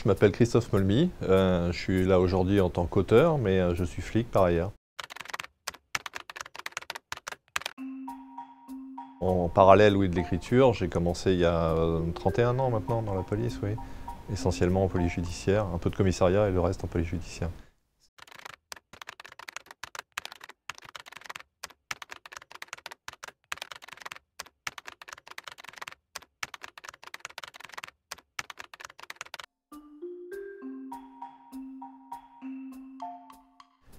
je m'appelle Christophe Molmy. Je suis là aujourd'hui en tant qu'auteur, mais je suis flic par ailleurs. En parallèle, oui, de l'écriture, j'ai commencé il y a 31 ans maintenant dans la police, oui. Essentiellement en police judiciaire, un peu de commissariat et le reste en police judiciaire.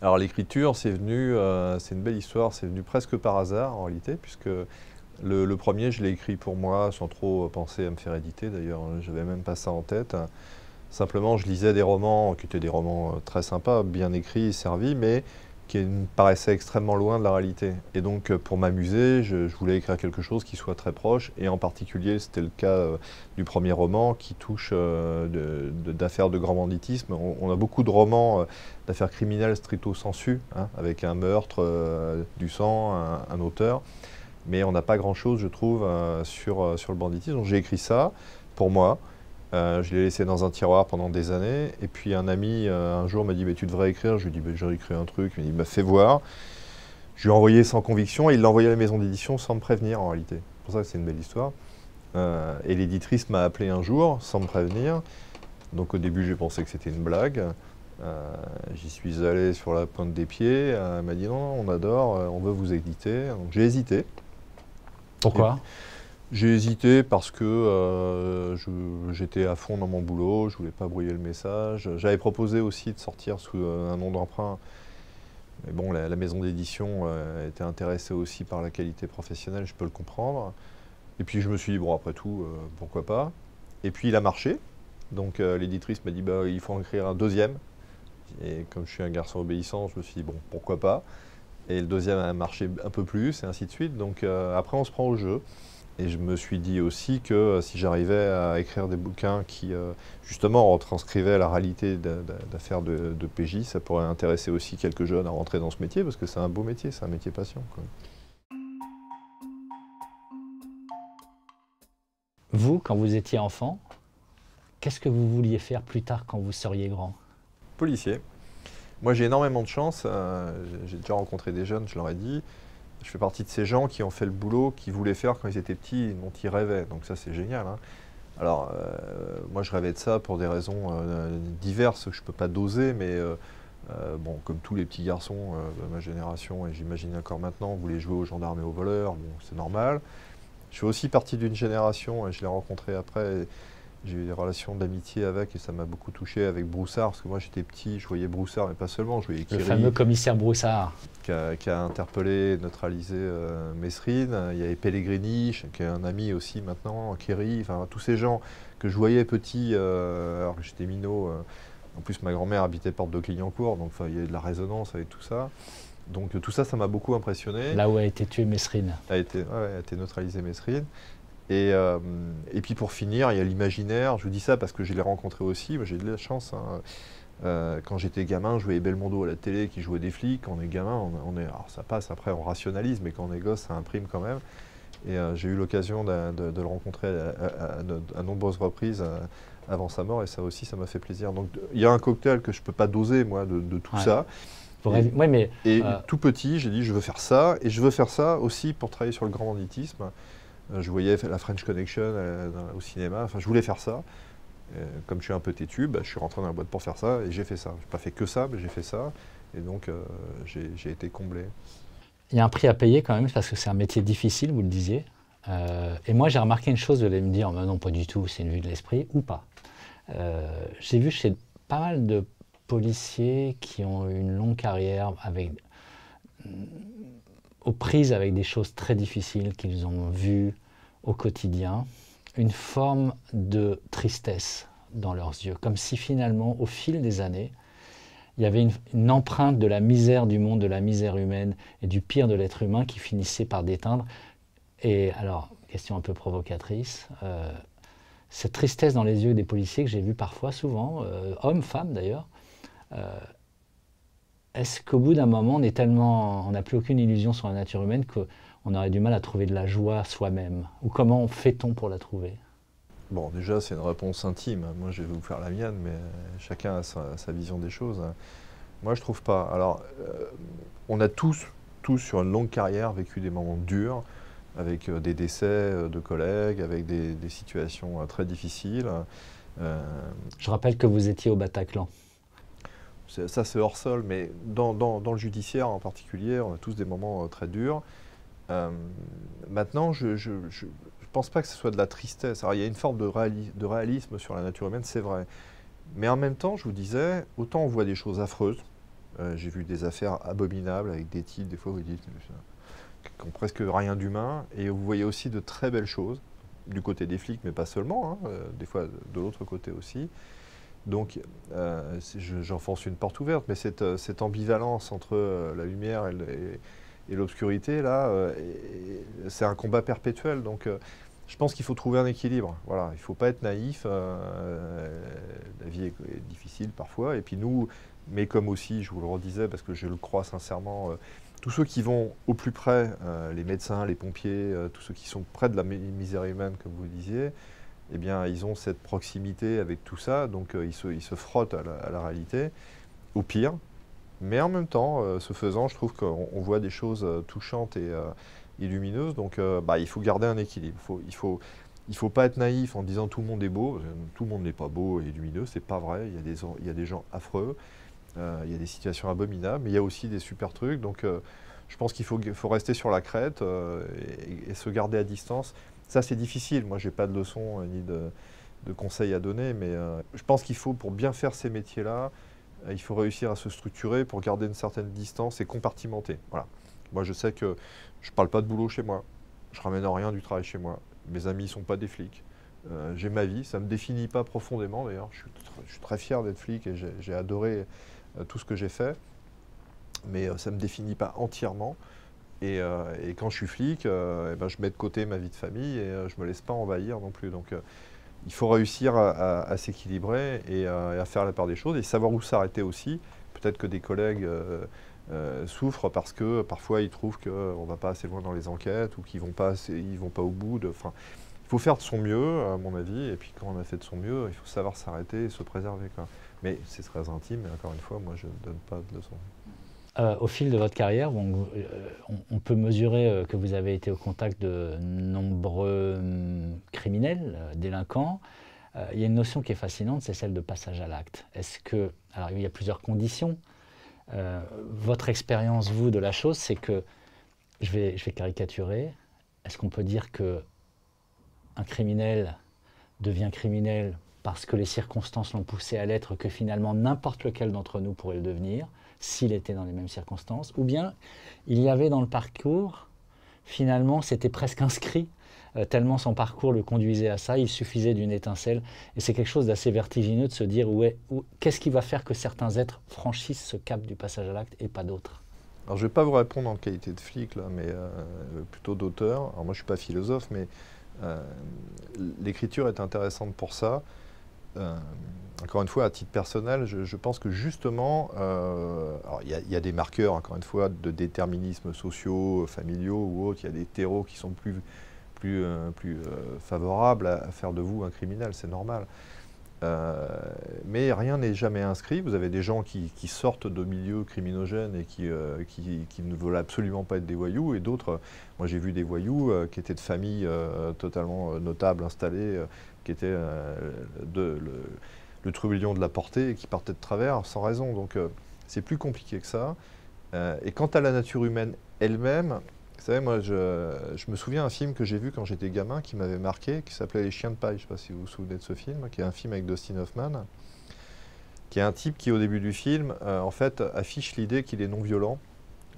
Alors l'écriture, c'est une belle histoire, c'est venu presque par hasard en réalité, puisque le premier, je l'ai écrit pour moi, sans trop penser à me faire éditer d'ailleurs, j'avais même pas ça en tête. Simplement, je lisais des romans qui étaient des romans très sympas, bien écrits, servis, mais qui me paraissaient extrêmement loin de la réalité. Et donc, pour m'amuser, je voulais écrire quelque chose qui soit très proche, et en particulier, c'était le cas du premier roman qui touche d'affaires de grand banditisme. On a beaucoup de romans d'affaires criminelles stricto sensu, hein, avec un meurtre, du sang, un auteur, mais on n'a pas grand-chose, je trouve, sur le banditisme. Donc j'ai écrit ça pour moi. Je l'ai laissé dans un tiroir pendant des années. Et puis un ami, un jour, m'a dit « tu devrais écrire ». Je lui ai dit « j'ai écrit un truc ». Il m'a fait voir. Je lui ai envoyé sans conviction et il l'a envoyé à la maison d'édition sans me prévenir en réalité. C'est pour ça que c'est une belle histoire. Et l'éditrice m'a appelé un jour sans me prévenir. Donc au début, j'ai pensé que c'était une blague. J'y suis allé sur la pointe des pieds. Elle m'a dit « non, on adore, on veut vous éditer ». Donc j'ai hésité. Pourquoi ? J'ai hésité parce que j'étais à fond dans mon boulot, je voulais pas brouiller le message. J'avais proposé aussi de sortir sous un nom d'emprunt, mais bon, la maison d'édition était intéressée aussi par la qualité professionnelle, je peux le comprendre. Et puis je me suis dit, bon, après tout, pourquoi pas. Et puis il a marché, donc l'éditrice m'a dit, bah, il faut en écrire un deuxième. Et comme je suis un garçon obéissant, je me suis dit, bon, pourquoi pas. Et le deuxième a marché un peu plus, et ainsi de suite. Donc après, on se prend au jeu. Et je me suis dit aussi que si j'arrivais à écrire des bouquins qui, justement, retranscrivaient la réalité d'affaires de PJ, ça pourrait intéresser aussi quelques jeunes à rentrer dans ce métier, parce que c'est un beau métier, c'est un métier passion, quoi. Vous, quand vous étiez enfant, qu'est-ce que vous vouliez faire plus tard quand vous seriez grand ? Policier. Moi, j'ai énormément de chance. J'ai déjà rencontré des jeunes, je leur ai dit. Je fais partie de ces gens qui ont fait le boulot qu'ils voulaient faire quand ils étaient petits et dont ils rêvaient. Donc ça, c'est génial, hein. Alors, moi, je rêvais de ça pour des raisons diverses que je ne peux pas doser, mais bon, comme tous les petits garçons de ma génération, et j'imagine encore maintenant, voulaient jouer aux gendarmes et aux voleurs, bon, c'est normal. Je fais aussi partie d'une génération, et je l'ai rencontré après, j'ai eu des relations d'amitié avec, et ça m'a beaucoup touché avec Broussard, parce que moi j'étais petit, je voyais Broussard, mais pas seulement, je voyais Kiri. Le fameux commissaire Broussard. Qui a interpellé et neutralisé Mesrine. Il y avait Pellegrini, qui est un ami aussi maintenant, Kiri, enfin tous ces gens que je voyais petit, alors que j'étais minot. En plus, ma grand-mère habitait porte de Clignancourt, donc il y avait de la résonance avec tout ça. Donc tout ça, ça m'a beaucoup impressionné. Là où a été tué Mesrine. A été neutralisé Mesrine. Et puis pour finir, il y a l'imaginaire. Je vous dis ça parce que je l'ai rencontré aussi. J'ai eu de la chance, hein. Quand j'étais gamin, je voyais Belmondo à la télé qui jouait des flics. Quand on est gamin, alors ça passe, après on rationalise, mais quand on est gosse, ça imprime quand même. Et j'ai eu l'occasion de le rencontrer à nombreuses reprises avant sa mort, et ça aussi, ça m'a fait plaisir. Donc il y a un cocktail que je ne peux pas doser, moi, de tout ça. Et tout petit, j'ai dit, je veux faire ça, et je veux faire ça aussi pour travailler sur le grand banditisme. Je voyais la French Connection au cinéma, enfin je voulais faire ça. Comme je suis un peu têtu, je suis rentré dans la boîte pour faire ça et j'ai fait ça. Je n'ai pas fait que ça, mais j'ai fait ça. Et donc j'ai été comblé. Il y a un prix à payer quand même, parce que c'est un métier difficile, vous le disiez. Et moi j'ai remarqué une chose, vous allez me dire, non pas du tout, c'est une vue de l'esprit, ou pas. J'ai vu chez pas mal de policiers qui ont eu une longue carrière aux prises avec des choses très difficiles qu'ils ont vues au quotidien, une forme de tristesse dans leurs yeux, comme si finalement, au fil des années, il y avait une empreinte de la misère du monde, de la misère humaine et du pire de l'être humain qui finissait par déteindre. Et alors, question un peu provocatrice, cette tristesse dans les yeux des policiers que j'ai vu parfois, souvent, hommes, femmes d'ailleurs, est-ce qu'au bout d'un moment, on n'a plus aucune illusion sur la nature humaine qu'on aurait du mal à trouver de la joie soi-même? Ou comment fait-on pour la trouver? Bon, déjà, c'est une réponse intime. Moi, je vais vous faire la mienne, mais chacun a sa vision des choses. Moi, je trouve pas. Alors, on a tous sur une longue carrière, vécu des moments durs, avec des décès de collègues, avec des situations très difficiles. Euh, Je rappelle que vous étiez au Bataclan. Ça, c'est hors sol, mais dans le judiciaire en particulier, on a tous des moments très durs. Maintenant, je pense pas que ce soit de la tristesse. Alors, il y a une forme de réalisme sur la nature humaine, c'est vrai. Mais en même temps, je vous disais, autant on voit des choses affreuses. J'ai vu des affaires abominables avec des types, des fois vous dites, qui n'ont presque rien d'humain. Et vous voyez aussi de très belles choses, du côté des flics, mais pas seulement, hein, des fois de l'autre côté aussi. Donc, j'enfonce une porte ouverte, mais cette ambivalence entre la lumière et l'obscurité, là, c'est un combat perpétuel. Donc, je pense qu'il faut trouver un équilibre. Voilà, il ne faut pas être naïf. La vie est difficile parfois. Et puis nous, mais comme aussi, je vous le redisais, parce que je le crois sincèrement, tous ceux qui vont au plus près, les médecins, les pompiers, tous ceux qui sont près de la misère humaine, comme vous le disiez, eh bien, ils ont cette proximité avec tout ça, donc ils se frottent à la réalité, au pire. Mais en même temps, ce faisant, je trouve qu'on voit des choses touchantes et lumineuses, donc il faut garder un équilibre. Il faut pas être naïf en disant tout le monde est beau. Tout le monde n'est pas beau et lumineux, c'est pas vrai. Il y a des gens affreux, il y a des situations abominables, mais il y a aussi des super trucs. Donc je pense qu'il faut rester sur la crête et se garder à distance. Ça, c'est difficile. Moi, je n'ai pas de leçons ni de conseils à donner, mais je pense qu'il faut, pour bien faire ces métiers-là, il faut réussir à se structurer pour garder une certaine distance et compartimenter. Voilà. Moi, je sais que je ne parle pas de boulot chez moi. Je ne ramène rien du travail chez moi. Mes amis ne sont pas des flics. J'ai ma vie. Ça ne me définit pas profondément, d'ailleurs. Je suis très fier d'être flic et j'ai adoré tout ce que j'ai fait. Mais ça ne me définit pas entièrement. Et quand je suis flic, je mets de côté ma vie de famille et je ne me laisse pas envahir non plus. Donc il faut réussir à s'équilibrer et à faire la part des choses et savoir où s'arrêter aussi. Peut-être que des collègues souffrent parce que parfois ils trouvent qu'on ne va pas assez loin dans les enquêtes ou qu'ils vont pas au bout. Il faut faire de son mieux, à mon avis, et puis quand on a fait de son mieux, il faut savoir s'arrêter et se préserver, quoi. Mais c'est très intime, et encore une fois, moi je ne donne pas de leçons. Au fil de votre carrière, on peut mesurer que vous avez été au contact de nombreux criminels, délinquants. Il y a une notion qui est fascinante, c'est celle de passage à l'acte. Alors il y a plusieurs conditions. Votre expérience, vous, de la chose, c'est que, je vais caricaturer, est-ce qu'on peut dire que un criminel devient criminel parce que les circonstances l'ont poussé à l'être, que finalement n'importe lequel d'entre nous pourrait le devenir, s'il était dans les mêmes circonstances, ou bien il y avait dans le parcours, finalement c'était presque inscrit, tellement son parcours le conduisait à ça, il suffisait d'une étincelle, et c'est quelque chose d'assez vertigineux de se dire qu'est-ce qui va faire que certains êtres franchissent ce cap du passage à l'acte et pas d'autres? Alors je ne vais pas vous répondre en qualité de flic, là, mais plutôt d'auteur. Alors moi je ne suis pas philosophe, mais l'écriture est intéressante pour ça. Encore une fois, à titre personnel, je pense que justement, il y a des marqueurs, encore une fois, de déterminismes sociaux, familiaux ou autres. Il y a des terreaux qui sont plus favorables à faire de vous un criminel, c'est normal. Mais rien n'est jamais inscrit. Vous avez des gens qui sortent de milieux criminogènes et qui ne veulent absolument pas être des voyous, et d'autres, moi j'ai vu des voyous qui étaient de familles totalement notables, installées, qui étaient le trublion de la portée et qui partaient de travers sans raison. Donc c'est plus compliqué que ça. Et quant à la nature humaine elle-même, vous savez, moi je me souviens d'un film que j'ai vu quand j'étais gamin qui m'avait marqué, qui s'appelait Les Chiens de paille. Je ne sais pas si vous vous souvenez de ce film, qui est un film avec Dustin Hoffman, qui est un type qui au début du film en fait affiche l'idée qu'il est non violent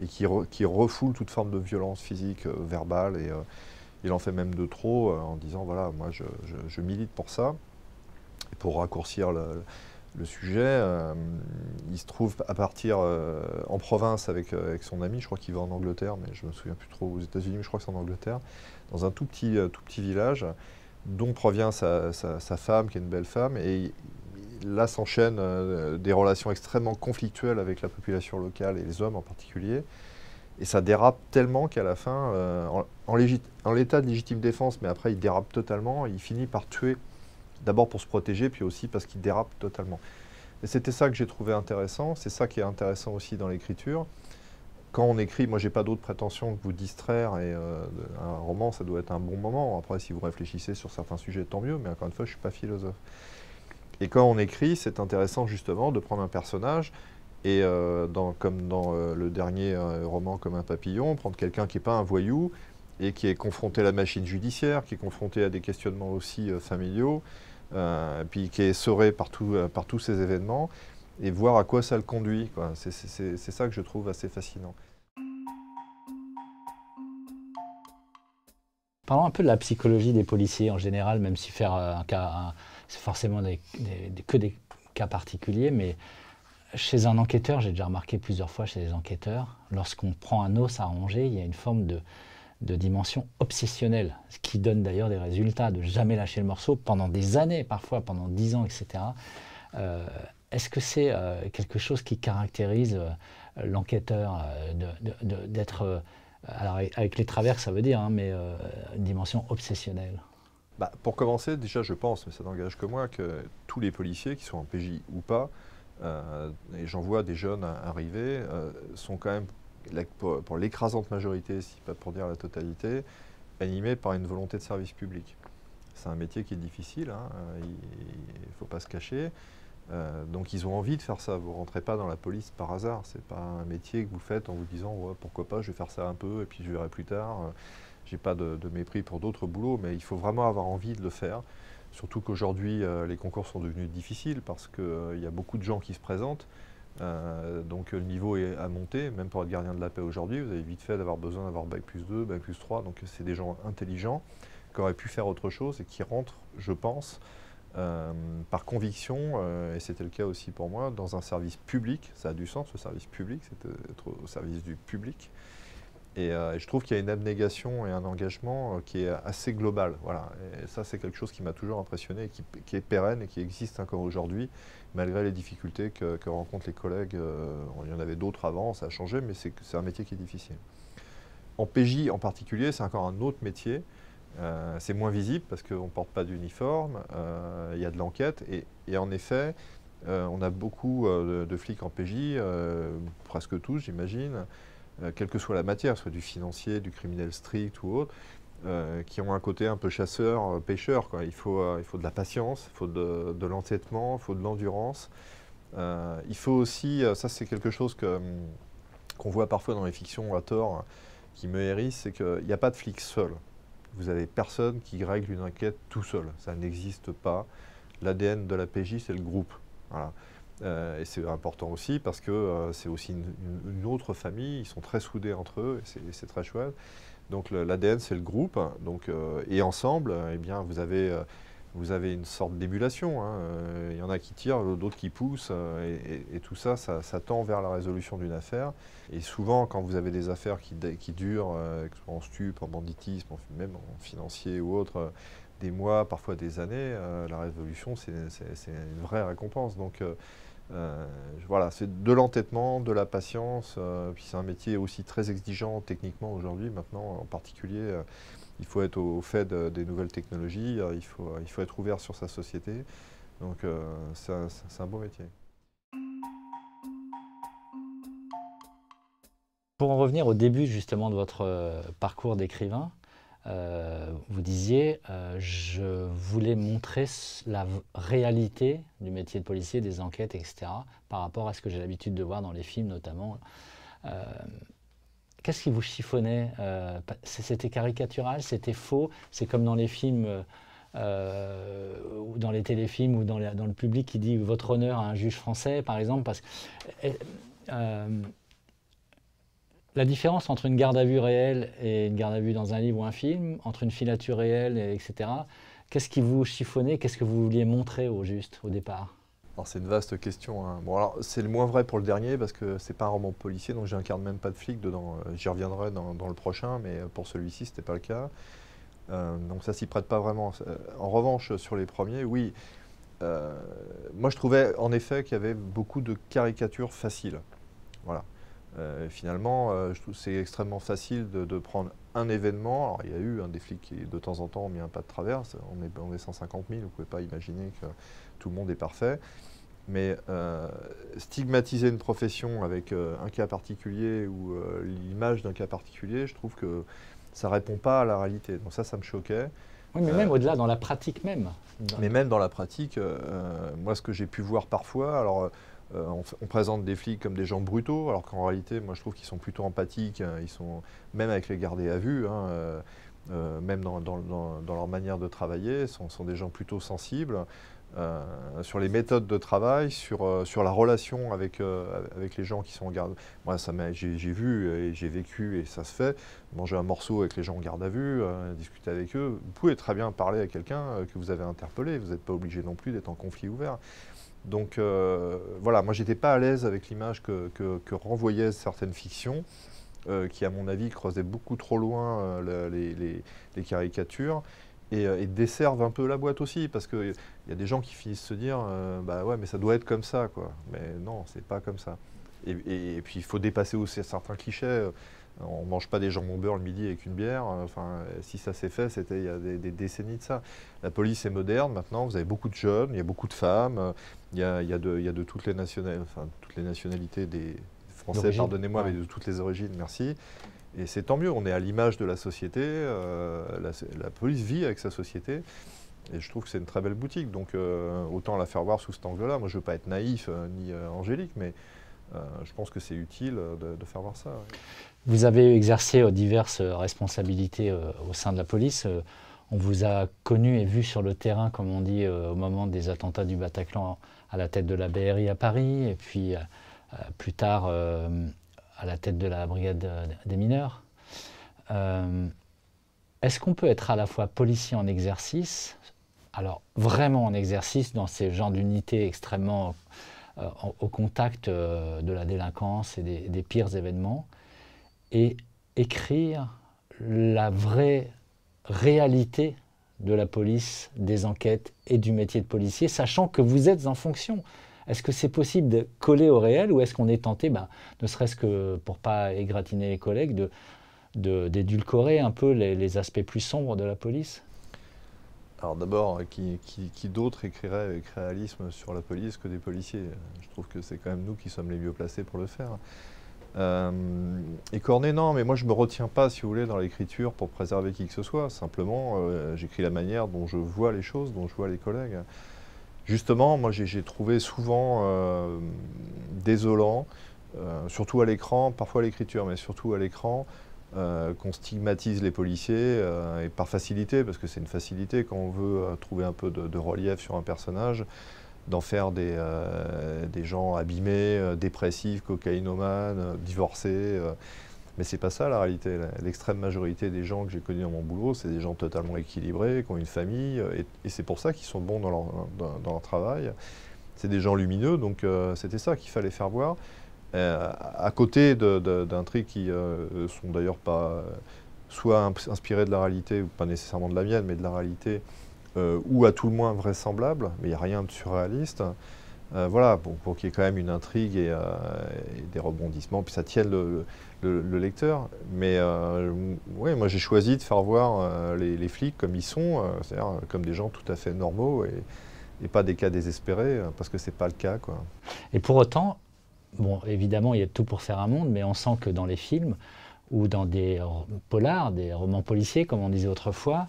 et qui refoule toute forme de violence physique, verbale, et il en fait même de trop en disant voilà, moi je milite pour ça. Et pour raccourcir le sujet, il se trouve à partir en province avec son ami, je crois qu'il va en Angleterre, mais je ne me souviens plus trop, aux États-Unis, mais je crois que c'est en Angleterre, dans un tout petit village dont provient sa femme, qui est une belle femme, et là s'enchaînent des relations extrêmement conflictuelles avec la population locale et les hommes en particulier. Et ça dérape tellement qu'à la fin, en l'état de légitime défense, mais après il dérape totalement, il finit par tuer D'abord pour se protéger, puis aussi parce qu'ils dérapent totalement. Et c'était ça que j'ai trouvé intéressant, c'est ça qui est intéressant aussi dans l'écriture. Quand on écrit, moi j'ai pas d'autre prétention que vous distraire, et un roman ça doit être un bon moment. Après si vous réfléchissez sur certains sujets, tant mieux, mais encore une fois je suis pas philosophe. Et quand on écrit, c'est intéressant justement de prendre un personnage, et comme dans le dernier roman Comme un papillon, prendre quelqu'un qui n'est pas un voyou, et qui est confronté à la machine judiciaire, qui est confronté à des questionnements aussi familiaux, puis qui est essoré par tous ces événements, et voir à quoi ça le conduit, quoi. C'est ça que je trouve assez fascinant. Parlons un peu de la psychologie des policiers en général, même si faire un cas, c'est forcément que des cas particuliers, mais chez un enquêteur, j'ai déjà remarqué plusieurs fois chez les enquêteurs, lorsqu'on prend un os à ronger, il y a une forme de dimension obsessionnelle, ce qui donne d'ailleurs des résultats, de jamais lâcher le morceau pendant des années, parfois pendant 10 ans, etc. Est-ce que c'est quelque chose qui caractérise l'enquêteur d'être... alors avec les travers, ça veut dire, hein, mais une dimension obsessionnelle? Bah, pour commencer, déjà je pense, mais ça n'engage que moi, que tous les policiers, qui sont en PJ ou pas, et j'en vois des jeunes arriver, sont quand même, pour l'écrasante majorité, si pas pour dire la totalité, animés par une volonté de service public. C'est un métier qui est difficile, hein, il ne faut pas se cacher. Donc ils ont envie de faire ça. Vous ne rentrez pas dans la police par hasard. Ce n'est pas un métier que vous faites en vous disant ouais, pourquoi pas, je vais faire ça un peu et puis je verrai plus tard. J'ai pas de mépris pour d'autres boulots, mais il faut vraiment avoir envie de le faire. Surtout qu'aujourd'hui, les concours sont devenus difficiles parce qu'il y a beaucoup de gens qui se présentent. Donc le niveau est à monter, même pour être gardien de la paix aujourd'hui, vous avez vite fait d'avoir besoin d'avoir Bac+2, Bac+3, donc c'est des gens intelligents qui auraient pu faire autre chose et qui rentrent, je pense, par conviction, et c'était le cas aussi pour moi, dans un service public. Ça a du sens, le service public, c'est être au service du public. Et je trouve qu'il y a une abnégation et un engagement qui est assez global. Voilà. Et ça, c'est quelque chose qui m'a toujours impressionné, et qui est pérenne et qui existe encore aujourd'hui, malgré les difficultés que rencontrent les collègues. Il y en avait d'autres avant, ça a changé, mais c'est un métier qui est difficile. En PJ en particulier, c'est encore un autre métier. C'est moins visible parce qu'on ne porte pas d'uniforme, il y a de l'enquête, et en effet, on a beaucoup de flics en PJ, presque tous j'imagine, quelle que soit la matière, soit du financier, du criminel strict ou autre, qui ont un côté un peu chasseur, pêcheur, quoi. Il faut de la patience, il faut de l'entêtement, il faut de l'endurance. Il faut aussi, ça c'est quelque chose qu'on voit parfois dans les fictions à tort, qui me hérisse, c'est qu'il n'y a pas de flic seul. Vous avez personne qui règle une enquête tout seul. Ça n'existe pas. L'ADN de la PJ, c'est le groupe. Voilà. Et c'est important aussi parce que c'est aussi une autre famille. Ils sont très soudés entre eux et c'est très chouette. Donc l'ADN, c'est le groupe. Donc, et ensemble, eh bien, vous avez une sorte d'émulation. Hein. Il y en a qui tirent, d'autres qui poussent. Et tout ça, ça tend vers la résolution d'une affaire. Et souvent, quand vous avez des affaires qui durent, en stup, en banditisme, même en financier ou autre, des mois, parfois des années, la résolution, c'est une vraie récompense. Donc voilà, c'est de l'entêtement, de la patience. Puis c'est un métier aussi très exigeant techniquement aujourd'hui, maintenant en particulier. Il faut être au fait des nouvelles technologies, il faut être ouvert sur sa société. Donc c'est un beau métier. Pour en revenir au début justement de votre parcours d'écrivain, vous disiez je voulais montrer la réalité du métier de policier, des enquêtes, etc. par rapport à ce que j'ai l'habitude de voir dans les films notamment. Qu'est-ce qui vous chiffonnait? C'était caricatural, c'était faux? C'est comme dans les films, ou dans les téléfilms, ou dans le public qui dit votre honneur à un juge français, par exemple. Parce que, la différence entre une garde à vue réelle et une garde à vue dans un livre ou un film, entre une filature réelle, etc., qu'est-ce qui vous chiffonnait? Qu'est-ce que vous vouliez montrer au juste, au départ? C'est une vaste question. Hein. Bon, alors, c'est le moins vrai pour le dernier parce que c'est pas un roman policier, donc j'incarne même pas de flic dedans. J'y reviendrai dans le prochain, mais pour celui-ci, c'était pas le cas. Donc ça s'y prête pas vraiment. En revanche, sur les premiers, oui. Moi, je trouvais en effet qu'il y avait beaucoup de caricatures faciles. Voilà. Finalement, je trouve que c'est extrêmement facile de prendre un événement. Alors, il y a eu des flics qui, de temps en temps, ont mis un pas de travers. On est 150 000, vous ne pouvez pas imaginer que tout le monde est parfait. Mais stigmatiser une profession avec un cas particulier ou l'image d'un cas particulier, je trouve que ça ne répond pas à la réalité. Donc ça me choquait. Oui, mais même au-delà, dans la pratique même. Mais même dans la pratique, moi, ce que j'ai pu voir parfois, alors on présente des flics comme des gens brutaux, alors qu'en réalité, moi, je trouve qu'ils sont plutôt empathiques. Ils sont, même avec les gardés à vue, même dans leur manière de travailler, sont des gens plutôt sensibles. Sur les méthodes de travail, sur la relation avec les gens qui sont en garde. Moi, j'ai vu et j'ai vécu, et ça se fait, manger un morceau avec les gens en garde à vue, discuter avec eux. Vous pouvez très bien parler à quelqu'un que vous avez interpellé, vous n'êtes pas obligé non plus d'être en conflit ouvert. Donc voilà, moi j'étais pas à l'aise avec l'image que renvoyaient certaines fictions, qui à mon avis creusaient beaucoup trop loin les caricatures. Et desservent un peu la boîte aussi, parce qu'il y a des gens qui finissent se dire bah ouais, mais ça doit être comme ça, quoi. Mais non, c'est pas comme ça. Et puis il faut dépasser aussi certains clichés. On ne mange pas des jambons beurre le midi avec une bière. Enfin, si ça s'est fait, c'était il y a des décennies de ça. La police est moderne maintenant, vous avez beaucoup de jeunes, il y a beaucoup de femmes, il y a de toutes les nationalités des Français, pardonnez-moi, mais de toutes les origines, merci. Et c'est tant mieux, on est à l'image de la société, la police vit avec sa société, et je trouve que c'est une très belle boutique, donc autant la faire voir sous cet angle-là. Moi je ne veux pas être naïf ni angélique, mais je pense que c'est utile de faire voir ça. Ouais. Vous avez exercé diverses responsabilités au sein de la police. On vous a connu et vu sur le terrain, comme on dit, au moment des attentats du Bataclan à la tête de la BRI à Paris, et puis plus tard à la tête de la brigade des mineurs. Est-ce qu'on peut être à la fois policier en exercice, alors vraiment en exercice dans ces genres d'unités extrêmement au contact de la délinquance et des pires événements, et écrire la vraie réalité de la police, des enquêtes et du métier de policier, sachant que vous êtes en fonction? Est-ce que c'est possible de coller au réel, ou est-ce qu'on est tenté, ne serait-ce que pour ne pas égratigner les collègues, d'édulcorer un peu les aspects plus sombres de la police? Alors d'abord, qui d'autre écrirait avec réalisme sur la police que des policiers? Je trouve que c'est quand même nous qui sommes les mieux placés pour le faire. Et Cornet, non, mais moi je ne me retiens pas, si vous voulez, dans l'écriture pour préserver qui que ce soit. Simplement, j'écris la manière dont je vois les choses, dont je vois les collègues. Justement, moi j'ai trouvé souvent désolant, surtout à l'écran, parfois à l'écriture, mais surtout à l'écran, qu'on stigmatise les policiers, et par facilité, parce que c'est une facilité quand on veut trouver un peu de relief sur un personnage, d'en faire des gens abîmés, dépressifs, cocaïnomanes, divorcés. Mais c'est pas ça la réalité. L'extrême majorité des gens que j'ai connus dans mon boulot, c'est des gens totalement équilibrés, qui ont une famille, et c'est pour ça qu'ils sont bons dans leur travail. C'est des gens lumineux, donc c'était ça qu'il fallait faire voir. À côté d'intrigues qui sont d'ailleurs pas soit inspirées de la réalité, ou pas nécessairement de la mienne, mais de la réalité, ou à tout le moins vraisemblables, mais il n'y a rien de surréaliste. Voilà, pour qu'il y ait quand même une intrigue et des rebondissements, puis ça tienne le lecteur. Mais ouais, moi j'ai choisi de faire voir les flics comme ils sont, c'est-à-dire comme des gens tout à fait normaux, et pas des cas désespérés, parce que c'est pas le cas, quoi. Et pour autant, bon, évidemment, il y a tout pour faire un monde, mais on sent que dans les films ou dans des polars, des romans policiers, comme on disait autrefois,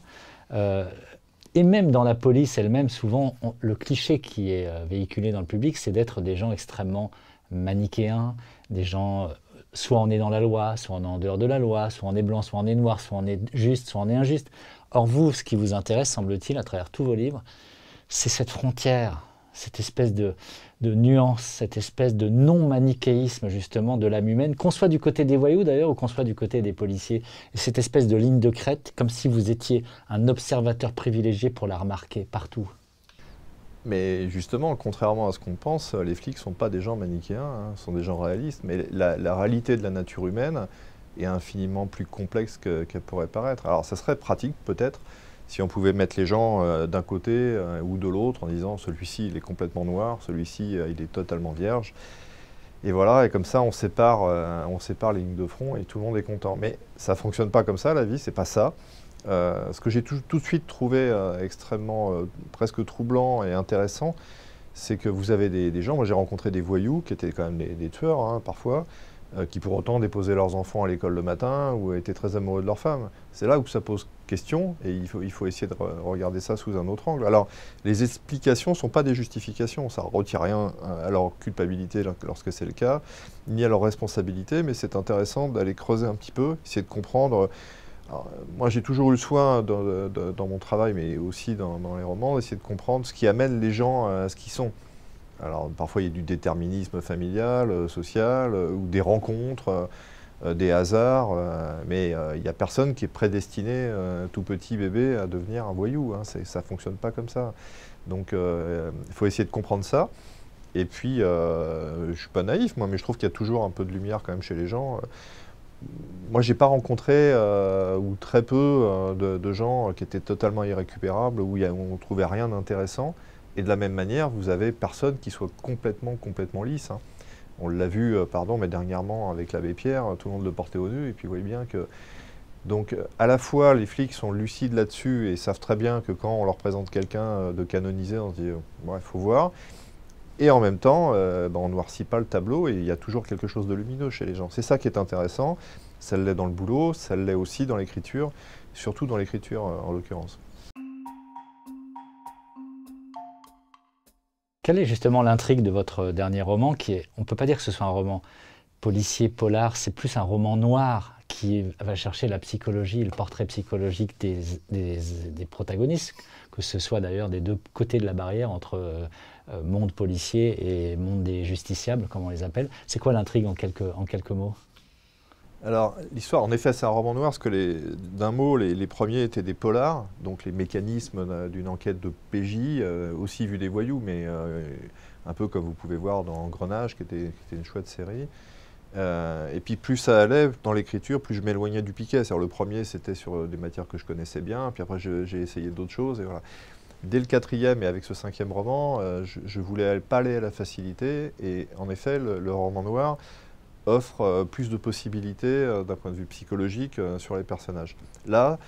et même dans la police elle-même, souvent, le cliché qui est véhiculé dans le public, c'est d'être des gens extrêmement manichéens, des gens, soit on est dans la loi, soit on est en dehors de la loi, soit on est blanc, soit on est noir, soit on est juste, soit on est injuste. Or vous, ce qui vous intéresse, semble-t-il, à travers tous vos livres, c'est cette frontière, cette espèce de nuance, cette espèce de non-manichéisme justement de l'âme humaine, qu'on soit du côté des voyous d'ailleurs ou qu'on soit du côté des policiers. Et cette espèce de ligne de crête, comme si vous étiez un observateur privilégié pour la remarquer partout. Mais justement, contrairement à ce qu'on pense, les flics ne sont pas des gens manichéens, ce sont des gens réalistes. Mais la réalité de la nature humaine est infiniment plus complexe qu'elle pourrait paraître. Alors ça serait pratique peut-être, si on pouvait mettre les gens d'un côté ou de l'autre en disant celui-ci il est complètement noir, celui-ci il est totalement vierge. Et voilà, et comme ça, on sépare les lignes de front et tout le monde est content. Mais ça ne fonctionne pas comme ça, la vie, c'est pas ça. Ce que j'ai tout de suite trouvé extrêmement, presque troublant et intéressant, c'est que vous avez des gens, moi j'ai rencontré des voyous qui étaient quand même des tueurs, hein, parfois, qui pour autant déposaient leurs enfants à l'école le matin ou étaient très amoureux de leur femme. C'est là où ça pose question et il faut essayer de regarder ça sous un autre angle. Alors, les explications ne sont pas des justifications, ça ne retire rien à leur culpabilité lorsque c'est le cas, ni à leur responsabilité, mais c'est intéressant d'aller creuser un petit peu, essayer de comprendre. Alors, moi, j'ai toujours eu le soin dans mon travail, mais aussi dans les romans, d'essayer de comprendre ce qui amène les gens à ce qu'ils sont. Alors, parfois, il y a du déterminisme familial, social, ou des rencontres, des hasards, mais il n'y a personne qui est prédestiné, tout petit bébé, à devenir un voyou. Hein, ça ne fonctionne pas comme ça. Donc, il faut essayer de comprendre ça. Et puis, je ne suis pas naïf, moi, mais je trouve qu'il y a toujours un peu de lumière quand même chez les gens. Moi, j'ai pas rencontré, ou très peu, de gens qui étaient totalement irrécupérables, où on ne trouvait rien d'intéressant. Et de la même manière, vous avez personne qui soit complètement lisse. Hein. On l'a vu, mais dernièrement avec l'abbé Pierre, tout le monde le portait au nu, et puis vous voyez bien que... Donc, à la fois, les flics sont lucides là-dessus et savent très bien que quand on leur présente quelqu'un de canonisé, on se dit, il faut voir. Et en même temps, on ne noircit pas le tableau et il y a toujours quelque chose de lumineux chez les gens. C'est ça qui est intéressant. Ça l'est dans le boulot, ça l'est aussi dans l'écriture, surtout dans l'écriture en l'occurrence. Quelle est justement l'intrigue de votre dernier roman qui est, on ne peut pas dire que ce soit un roman policier, polar, c'est plus un roman noir qui va chercher la psychologie, le portrait psychologique des protagonistes, que ce soit d'ailleurs des deux côtés de la barrière entre monde policier et monde des justiciables, comme on les appelle. C'est quoi l'intrigue en quelques mots? Alors, l'histoire, en effet, c'est un roman noir, parce que d'un mot, les premiers étaient des polars, donc les mécanismes d'une enquête de PJ, aussi vu des voyous, mais un peu comme vous pouvez voir dans Engrenage, qui était une chouette série. Et puis plus ça allait dans l'écriture, plus je m'éloignais du piquet. C'est-à-dire, le premier, c'était sur des matières que je connaissais bien, puis après j'ai essayé d'autres choses, et voilà. Dès le quatrième et avec ce cinquième roman, je voulais pas aller à la facilité, et en effet, le roman noir offre plus de possibilités d'un point de vue psychologique sur les personnages. Là,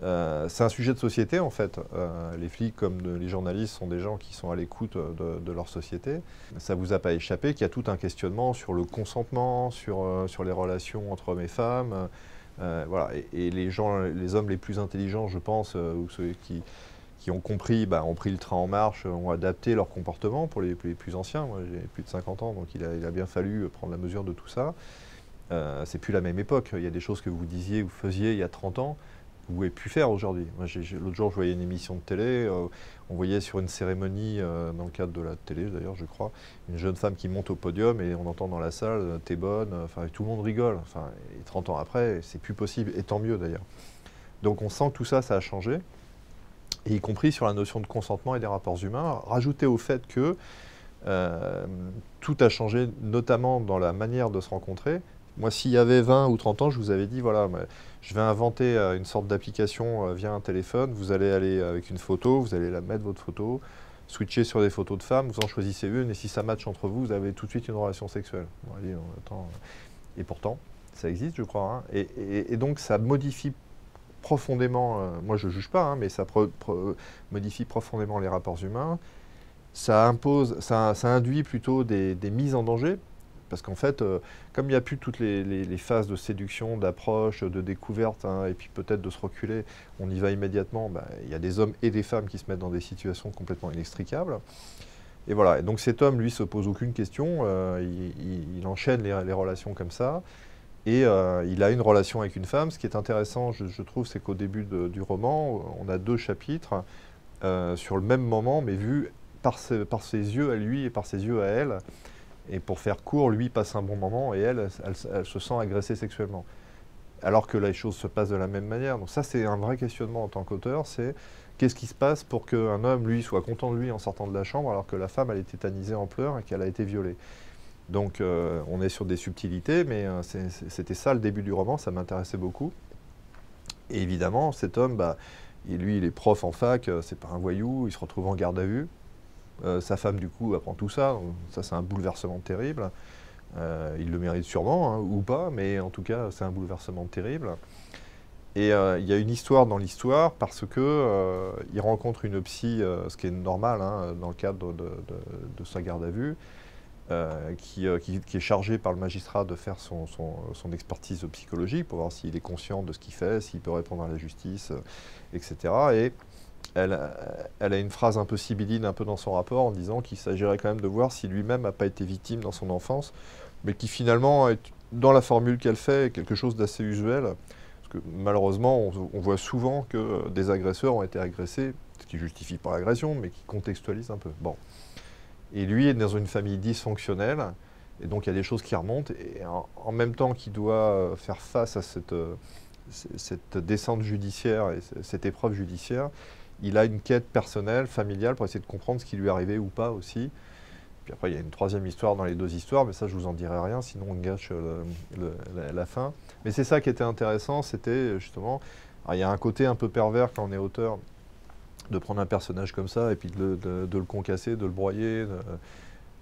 c'est un sujet de société en fait. Les flics comme les journalistes sont des gens qui sont à l'écoute de leur société. Ça ne vous a pas échappé qu'il y a tout un questionnement sur le consentement, sur les relations entre hommes et femmes. Voilà. Et les hommes les plus intelligents, je pense, ou ceux qui ont compris, ont pris le train en marche, ont adapté leur comportement pour les plus anciens. Moi, j'ai plus de 50 ans, donc il a bien fallu prendre la mesure de tout ça. C'est plus la même époque. Il y a des choses que vous disiez, vous faisiez il y a 30 ans, vous pouvez plus faire aujourd'hui. L'autre jour, je voyais une émission de télé, on voyait sur une cérémonie, dans le cadre de la télé d'ailleurs, je crois, une jeune femme qui monte au podium et on entend dans la salle « t'es bonne », tout le monde rigole. Et 30 ans après, c'est plus possible, et tant mieux d'ailleurs. Donc on sent que tout ça, ça a changé. Et y compris sur la notion de consentement et des rapports humains, rajouté au fait que tout a changé, notamment dans la manière de se rencontrer. Moi, s'il y avait 20 ou 30 ans, je vous avais dit, voilà, je vais inventer une sorte d'application via un téléphone, vous allez aller avec une photo, vous allez la mettre votre photo, switcher sur des photos de femmes, vous en choisissez une, et si ça matche entre vous, vous avez tout de suite une relation sexuelle. Bon, allez, attends. Et pourtant, ça existe, je crois. Hein. Et donc, ça modifie profondément, moi je ne juge pas, hein, mais ça modifie profondément les rapports humains. Ça induit plutôt des mises en danger, parce qu'en fait, comme il n'y a plus toutes les phases de séduction, d'approche, de découverte, hein, et puis peut-être de se reculer, on y va immédiatement, il y a des hommes et des femmes qui se mettent dans des situations complètement inextricables. Et voilà, et donc cet homme, lui, ne se pose aucune question, il enchaîne les relations comme ça. Et il a une relation avec une femme. Ce qui est intéressant, je trouve, c'est qu'au début du roman, on a 2 chapitres sur le même moment, mais vus par ses yeux à lui et par ses yeux à elle. Et pour faire court, lui passe un bon moment et elle se sent agressée sexuellement. Alors que les choses se passent de la même manière. Donc ça, c'est un vrai questionnement en tant qu'auteur, c'est qu'est-ce qui se passe pour qu'un homme, lui, soit content de lui en sortant de la chambre, alors que la femme, elle est tétanisée en pleurs et qu'elle a été violée. Donc on est sur des subtilités, mais c'était ça le début du roman, ça m'intéressait beaucoup. Et évidemment, cet homme, lui, il est prof en fac, c'est pas un voyou, il se retrouve en garde à vue. Sa femme, du coup, apprend tout ça, donc ça c'est un bouleversement terrible. Il le mérite sûrement, hein, ou pas, mais en tout cas, c'est un bouleversement terrible. Et il y a une histoire dans l'histoire parce que il rencontre une psy, ce qui est normal hein, dans le cadre de sa garde à vue, qui est chargée par le magistrat de faire son expertise psychologique pour voir s'il est conscient de ce qu'il fait, s'il peut répondre à la justice, etc. Et elle a une phrase un peu sibylline, un peu dans son rapport, en disant qu'il s'agirait quand même de voir si lui-même n'a pas été victime dans son enfance, mais qui finalement, dans la formule qu'elle fait, est quelque chose d'assez usuel. Parce que malheureusement, on voit souvent que des agresseurs ont été agressés, ce qui ne justifie pas l'agression, mais qui contextualise un peu. Bon. Et lui est dans une famille dysfonctionnelle, et donc il y a des choses qui remontent, et en même temps qu'il doit faire face à cette descente judiciaire et cette épreuve judiciaire, il a une quête personnelle, familiale, pour essayer de comprendre ce qui lui est arrivé ou pas aussi. Puis après, il y a une troisième histoire dans les deux histoires, mais ça, je ne vous en dirai rien, sinon on gâche la fin. Mais c'est ça qui était intéressant, c'était justement... Alors, il y a un côté un peu pervers quand on est auteur, de prendre un personnage comme ça, et puis de le concasser, de le broyer.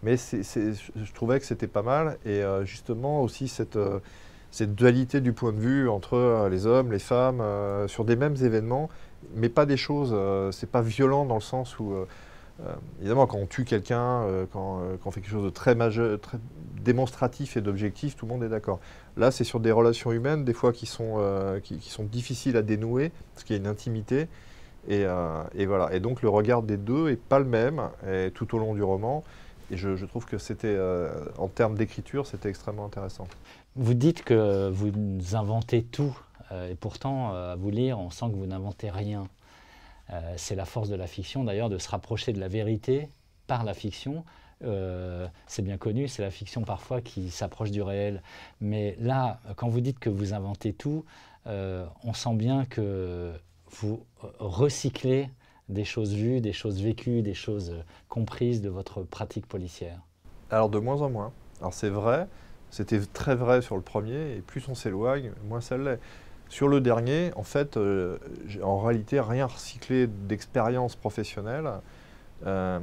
Mais je trouvais que c'était pas mal, et justement aussi cette dualité du point de vue entre les hommes, les femmes, sur des mêmes événements, mais pas des choses... c'est pas violent dans le sens où... évidemment, quand on tue quelqu'un, quand on fait quelque chose de très majeur, très démonstratif et d'objectif, tout le monde est d'accord. Là, c'est sur des relations humaines, des fois qui sont difficiles à dénouer, parce qu'il y a une intimité. Et voilà. Et donc, le regard des deux n'est pas le même tout au long du roman. Et je trouve que c'était, en termes d'écriture, c'était extrêmement intéressant. Vous dites que vous inventez tout, et pourtant, à vous lire, on sent que vous n'inventez rien. C'est la force de la fiction, d'ailleurs, de se rapprocher de la vérité par la fiction. C'est bien connu, c'est la fiction parfois qui s'approche du réel. Mais là, quand vous dites que vous inventez tout, on sent bien que vous recyclez des choses vues, des choses vécues, des choses comprises de votre pratique policière. Alors, de moins en moins. Alors, c'est vrai, c'était très vrai sur le premier, et plus on s'éloigne, moins ça l'est. Sur le dernier, en fait, j'ai en réalité rien recyclé d'expérience professionnelle. En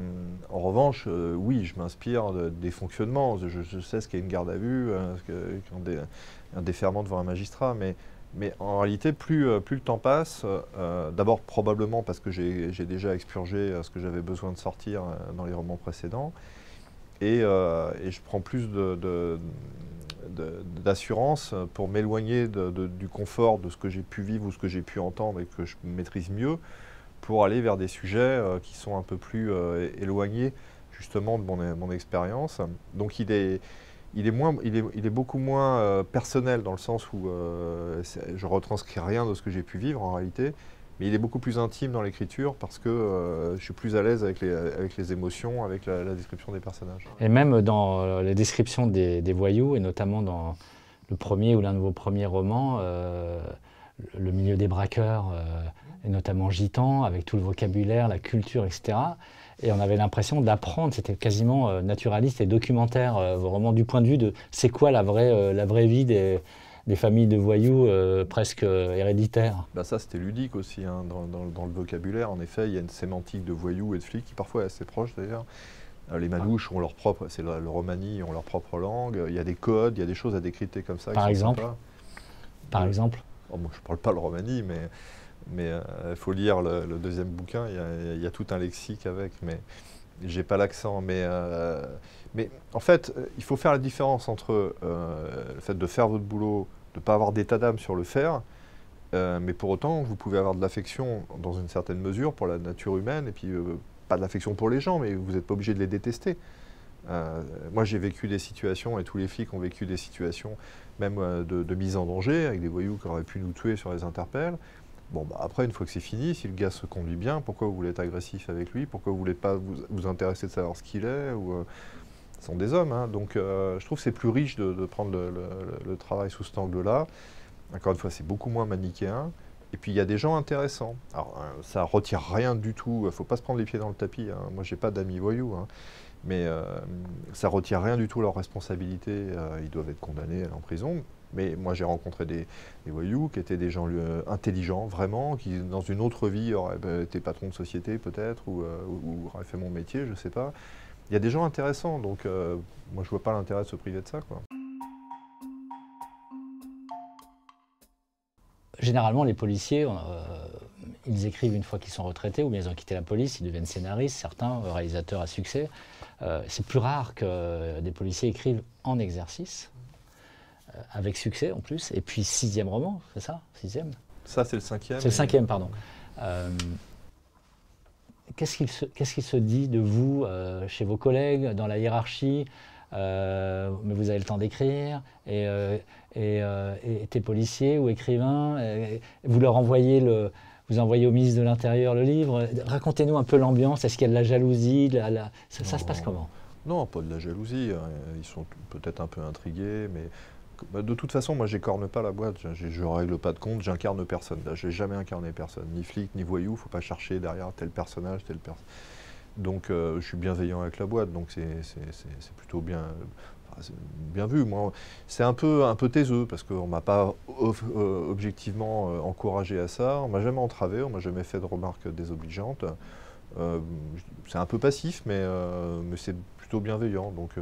revanche, oui, je m'inspire des fonctionnements. Je sais ce qu'est une garde à vue, un déferment devant un magistrat, mais en réalité, plus le temps passe, d'abord probablement parce que j'ai déjà expurgé ce que j'avais besoin de sortir dans les romans précédents, et je prends plus d'assurance pour m'éloigner du confort de ce que j'ai pu vivre ou ce que j'ai pu entendre et que je maîtrise mieux, pour aller vers des sujets qui sont un peu plus éloignés justement de mon expérience. Donc il est beaucoup moins personnel dans le sens où je retranscris rien de ce que j'ai pu vivre en réalité, mais il est beaucoup plus intime dans l'écriture parce que je suis plus à l'aise avec les émotions, avec la description des personnages. Et même dans les descriptions des voyous, et notamment dans le premier ou l'un de vos premiers romans, le milieu des braqueurs, et notamment gitan, avec tout le vocabulaire, la culture, etc. Et on avait l'impression d'apprendre, c'était quasiment naturaliste et documentaire, vraiment du point de vue de c'est quoi la vraie vie des familles de voyous presque héréditaires. Bah ça, c'était ludique aussi, hein, dans le vocabulaire. En effet, il y a une sémantique de voyous et de flics qui parfois est assez proche d'ailleurs. Les manouches ont leur propre, c'est le romani, ont leur propre langue. Il y a des codes, il y a des choses à décrypter comme ça. Par exemple. Par exemple. Oh, moi, je ne parle pas le romani, mais faut lire le deuxième bouquin. Il y a tout un lexique avec, mais j'ai pas l'accent. Mais en fait, il faut faire la différence entre le fait de faire votre boulot, de ne pas avoir d'état d'âme sur le faire, mais pour autant, vous pouvez avoir de l'affection dans une certaine mesure pour la nature humaine, et puis pas de l'affection pour les gens, mais vous n'êtes pas obligé de les détester. Moi, j'ai vécu des situations, et tous les flics ont vécu des situations, même de mise en danger, avec des voyous qui auraient pu nous tuer sur les interpelles. Bon, bah, après, une fois que c'est fini, si le gars se conduit bien, pourquoi vous voulez être agressif avec lui? Pourquoi vous ne voulez pas vous intéresser de savoir ce qu'il est ce sont des hommes, hein. Donc je trouve que c'est plus riche de prendre le travail sous cet angle-là. Encore une fois, c'est beaucoup moins manichéen. Et puis il y a des gens intéressants. Alors ça ne retire rien du tout, il ne faut pas se prendre les pieds dans le tapis, hein. Moi, je n'ai pas d'amis voyous, hein. Mais ça ne retire rien du tout leur responsabilité. Ils doivent être condamnés à aller en prison. Mais moi, j'ai rencontré des voyous qui étaient des gens intelligents, vraiment, qui, dans une autre vie, auraient été patrons de société, peut-être, ou auraient fait mon métier, je ne sais pas. il y a des gens intéressants, donc moi je vois pas l'intérêt de se priver de ça, quoi. Généralement, les policiers, ils écrivent une fois qu'ils sont retraités ou bien ils ont quitté la police, ils deviennent scénaristes, certains réalisateurs à succès. C'est plus rare que des policiers écrivent en exercice, avec succès en plus. Et puis 6e roman, c'est ça? 6e? Ça, c'est le 5e. C'est le 5e, pardon. Qu'est-ce qu'il se dit de vous chez vos collègues, dans la hiérarchie? Mais vous avez le temps d'écrire, et t'es policier ou écrivain, vous leur envoyez vous envoyez au ministre de l'Intérieur le livre. Racontez-nous un peu l'ambiance. Est-ce qu'il y a de la jalousie? Ça se passe comment? Non, pas de la jalousie. Ils sont peut-être un peu intrigués, mais de toute façon, moi, j'écorne pas la boîte. Je règle pas de compte, j'incarne personne. J'ai jamais incarné personne, ni flic, ni voyou. Faut pas chercher derrière tel personnage, tel personnage. Donc, je suis bienveillant avec la boîte, donc c'est plutôt bien, bien vu. Moi, c'est un peu taiseux, parce qu'on ne m'a pas objectivement encouragé à ça. On ne m'a jamais entravé, on ne m'a jamais fait de remarques désobligeantes. C'est un peu passif, mais c'est plutôt bienveillant. Donc,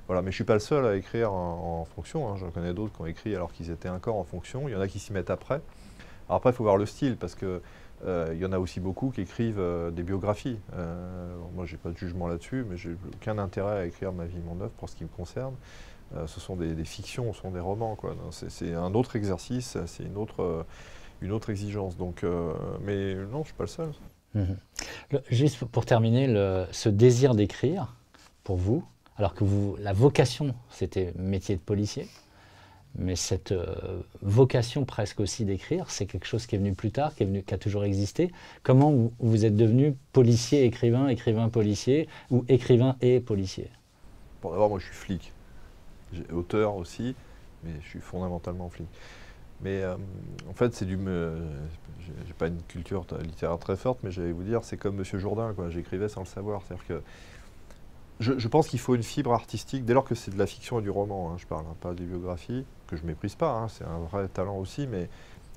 voilà. Mais je ne suis pas le seul à écrire en fonction, hein. J'en connais d'autres qui ont écrit alors qu'ils étaient encore en fonction. Il y en a qui s'y mettent après. Alors après, il faut voir le style, parce que il y en a aussi beaucoup qui écrivent des biographies. Moi, j'ai pas de jugement là-dessus, mais j'ai aucun intérêt à écrire ma vie, mon œuvre pour ce qui me concerne. Ce sont des fictions, ce sont des romans, quoi. C'est un autre exercice, c'est une autre exigence. Donc, mais non, je suis pas le seul. Juste pour terminer, ce désir d'écrire, pour vous, alors que la vocation, c'était métier de policier, mais cette vocation presque aussi d'écrire, c'est quelque chose qui est venu plus tard, qui a toujours existé. Comment vous êtes devenu policier, écrivain, écrivain, policier, ou écrivain et policier? Bon, d'abord, moi, je suis flic. J'ai auteur aussi, mais je suis fondamentalement flic. Mais en fait, j'ai pas une culture littéraire très forte, mais j'allais vous dire, c'est comme Monsieur Jourdain, quoi. J'écrivais sans le savoir. C'est-à-dire que je pense qu'il faut une fibre artistique, dès lors que c'est de la fiction et du roman, hein, je parle, hein, pas des biographies, que je méprise pas, hein, c'est un vrai talent aussi, mais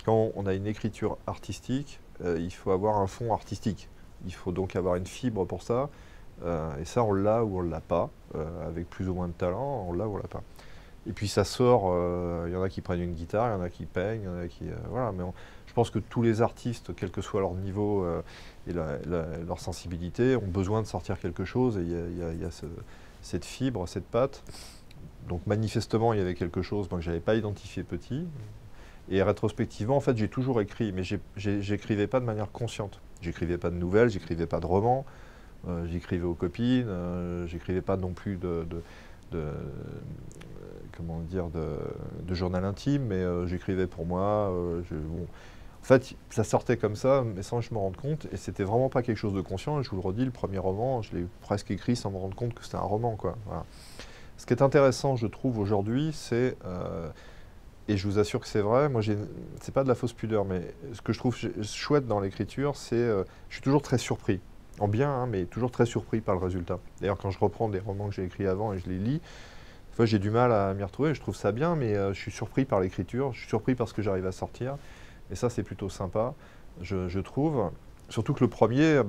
quand on a une écriture artistique, il faut avoir un fond artistique. Il faut donc avoir une fibre pour ça, et ça, on l'a ou on ne l'a pas, avec plus ou moins de talent, on l'a ou on ne l'a pas. Et puis ça sort, il y en a qui prennent une guitare, il y en a qui peignent, il y en a qui... voilà, mais je pense que tous les artistes, quel que soit leur niveau et leur sensibilité, ont besoin de sortir quelque chose, et il y a cette fibre, cette patte. Donc manifestement, il y avait quelque chose que je n'avais pas identifié petit. Et rétrospectivement, en fait, j'ai toujours écrit, mais j'écrivais pas de manière consciente. J'écrivais pas de nouvelles, j'écrivais pas de romans, j'écrivais aux copines, j'écrivais pas non plus comment dire, de journal intime, mais j'écrivais pour moi. Bon. En fait, ça sortait comme ça, mais sans que je me rende compte, et c'était vraiment pas quelque chose de conscient. Et je vous le redis, le premier roman, je l'ai presque écrit sans me rendre compte que c'était un roman, quoi. Voilà. Ce qui est intéressant, je trouve, aujourd'hui, c'est, et je vous assure que c'est vrai, moi, c'est pas de la fausse pudeur, mais ce que je trouve chouette dans l'écriture, c'est, je suis toujours très surpris, en bien, hein, mais toujours très surpris par le résultat. D'ailleurs, quand je reprends des romans que j'ai écrits avant et je les lis, des fois, j'ai du mal à m'y retrouver, je trouve ça bien, mais je suis surpris par l'écriture, je suis surpris par ce que j'arrive à sortir, et ça, c'est plutôt sympa, je trouve. Surtout que le premier,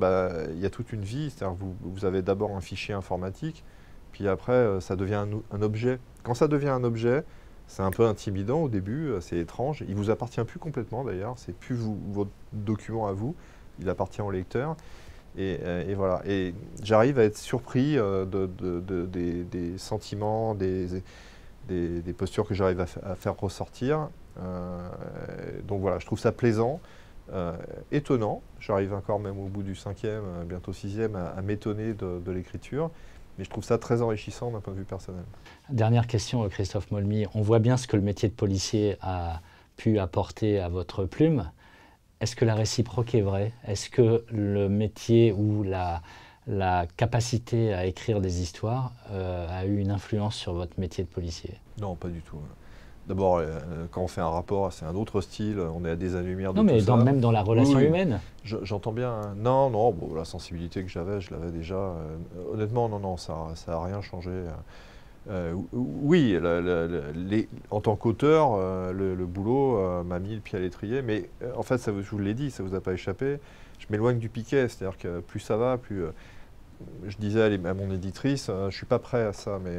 il y a toute une vie, c'est-à-dire que vous avez d'abord un fichier informatique, puis après, ça devient un objet. Quand ça devient un objet, c'est un peu intimidant au début, c'est étrange. Il ne vous appartient plus complètement d'ailleurs, c'est plus votre document à vous, il appartient au lecteur. Et voilà. Et j'arrive à être surpris des sentiments, des postures que j'arrive à faire ressortir. Donc voilà, je trouve ça plaisant, étonnant. J'arrive encore même au bout du 5e, bientôt 6e, à m'étonner de l'écriture. Mais je trouve ça très enrichissant d'un point de vue personnel. Dernière question, Christophe Maulmy. On voit bien ce que le métier de policier a pu apporter à votre plume. Est-ce que la réciproque est vraie? Est-ce que le métier ou la capacité à écrire des histoires a eu une influence sur votre métier de policier? Non, pas du tout. D'abord, quand on fait un rapport, c'est un autre style, on est à des années-lumière de tout ça. Non, mais même dans la relation humaine. J'entends bien. Hein. Non, bon, la sensibilité que j'avais, je l'avais déjà. Honnêtement, non, ça n'a rien changé. Oui, en tant qu'auteur, le boulot m'a mis le pied à l'étrier, mais en fait, je vous l'ai dit, ça ne vous a pas échappé, je m'éloigne du piquet, c'est-à-dire que plus ça va, plus... je disais à mon éditrice, je ne suis pas prêt à ça, mais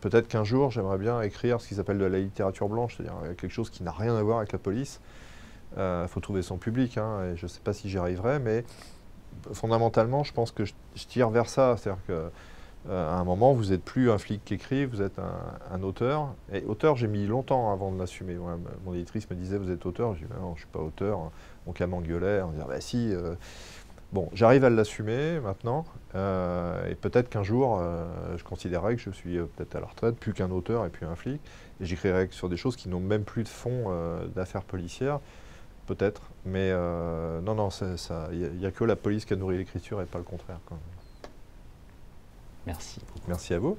peut-être qu'un jour, j'aimerais bien écrire ce qu'ils appellent de la littérature blanche, c'est-à-dire quelque chose qui n'a rien à voir avec la police. Il faut trouver son public, hein, et je ne sais pas si j'y arriverai, mais fondamentalement, je pense que je tire vers ça. C'est-à-dire qu'à un moment, vous n'êtes plus un flic qui écrit, vous êtes un auteur. Et auteur, j'ai mis longtemps avant de l'assumer. Mon éditrice me disait, vous êtes auteur. Je dis, non, je ne suis pas auteur. Donc elle m'engueulait en disant, bah si. Bon, j'arrive à l'assumer maintenant. Et peut-être qu'un jour, je considérerai que je suis peut-être à la retraite, plus qu'un auteur et puis un flic. Et j'écrirai sur des choses qui n'ont même plus de fond d'affaires policières. Peut-être, mais non, non, il n'y a que la police qui a nourri l'écriture et pas le contraire, quoi. Merci. Merci à vous.